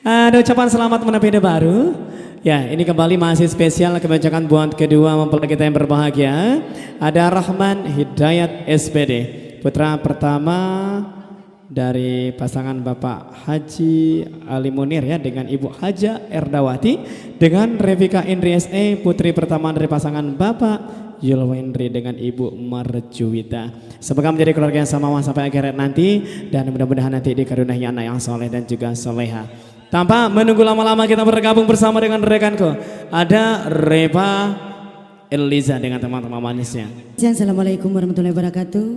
Ada ucapan selamat menepi ide baru. Ya, ini kembali masih spesial kebacakan buat kedua mempelai kita yang berbahagia. Ada Rahman Hidayat SPD, putra pertama dari pasangan Bapak Haji Ali Munir ya dengan Ibu Haja Erdawati, dengan Revika Indri SE, putri pertama dari pasangan Bapak Yulwendri dengan Ibu Marjuwita. Semoga menjadi keluarga yang samawa sampai akhir nanti, dan mudah-mudahan nanti dikaruniai anak yang soleh dan juga soleha. Tanpa menunggu lama-lama kita bergabung bersama dengan rekanku. Ada Reva Eliza dengan teman-teman manisnya. Assalamualaikum warahmatullahi wabarakatuh.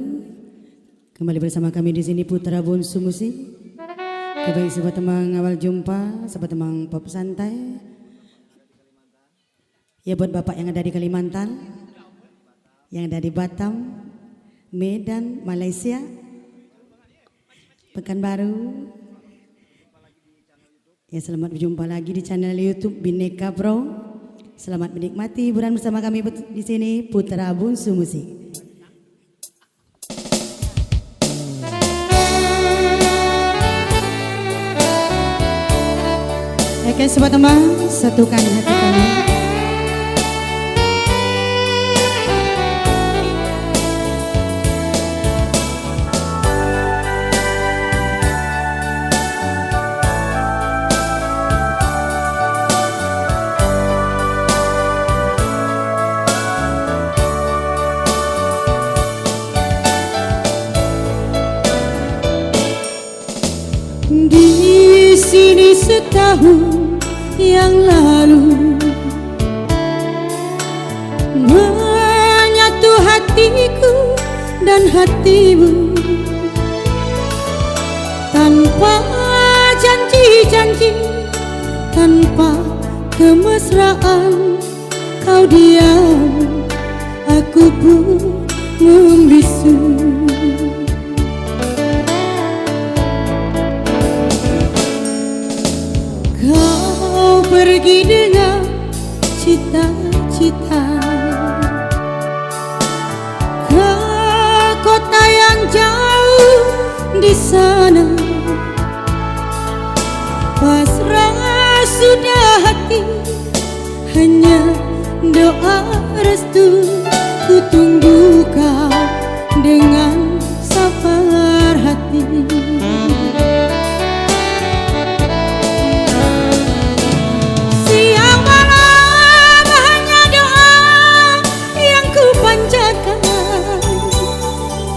Kembali bersama kami di sini Putra Bungsu Musik. Baik sobat teman awal jumpa, sobat teman pop santai. Ya buat bapak yang ada di Kalimantan, yang ada di Batam, Medan, Malaysia, Pekanbaru. Ya selamat berjumpa lagi di channel YouTube Bineka Bro. Selamat menikmati hiburan bersama kami di sini Putra Bungsu Musik. Oke sobat teman, satukan hati kami. Di sini setahun yang lalu menyatu hatiku dan hatimu, tanpa janji-janji, tanpa kemesraan. Kau diam, aku pun membisu. Kau pergi dengan cita-cita ke kota yang jauh di sana. Pasrah sudah hati, hanya doa restu. Ku tunggu kau dengan sabar hati.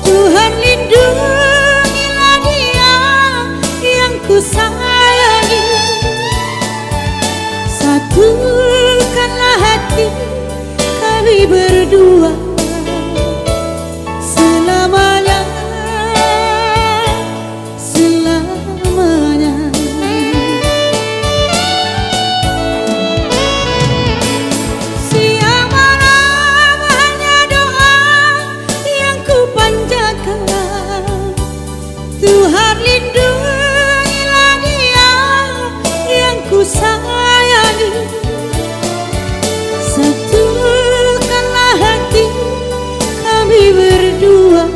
Tuhan lindungilah dia yang ku sayangi, satukanlah hati kami berdua selamanya, selamanya. Siang malam hanya doa yang ku panjatkan. Tuhan lindungilah dia yang ku sayangi, satukanlah hati kami berdua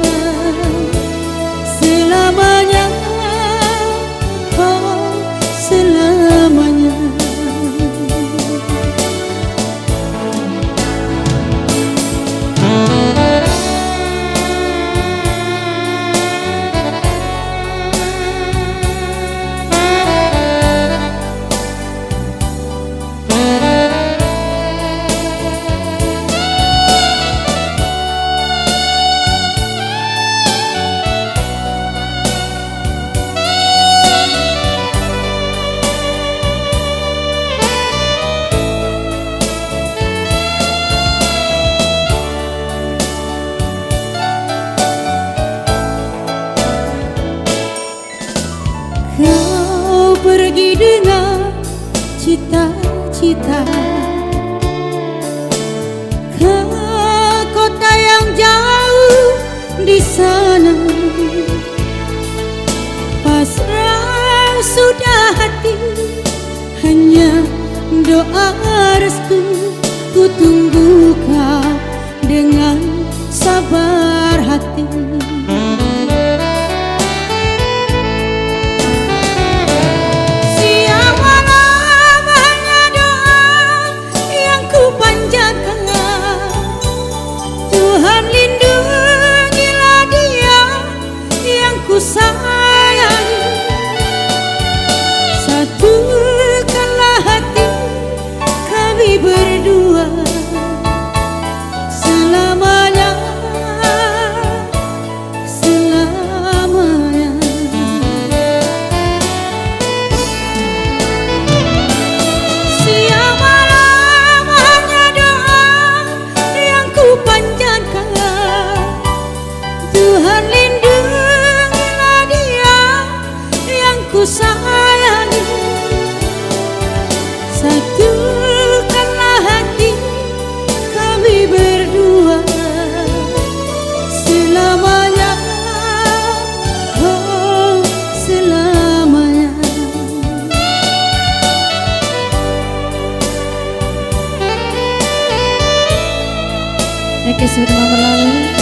selamanya, oh selamanya. Kau pergi dengan cita-cita ke kota yang jauh di sana. Pasrah sudah hati, hanya doa restu. Ku tunggu kau dengan sabar hati. Siang Oke, sudah berlalu.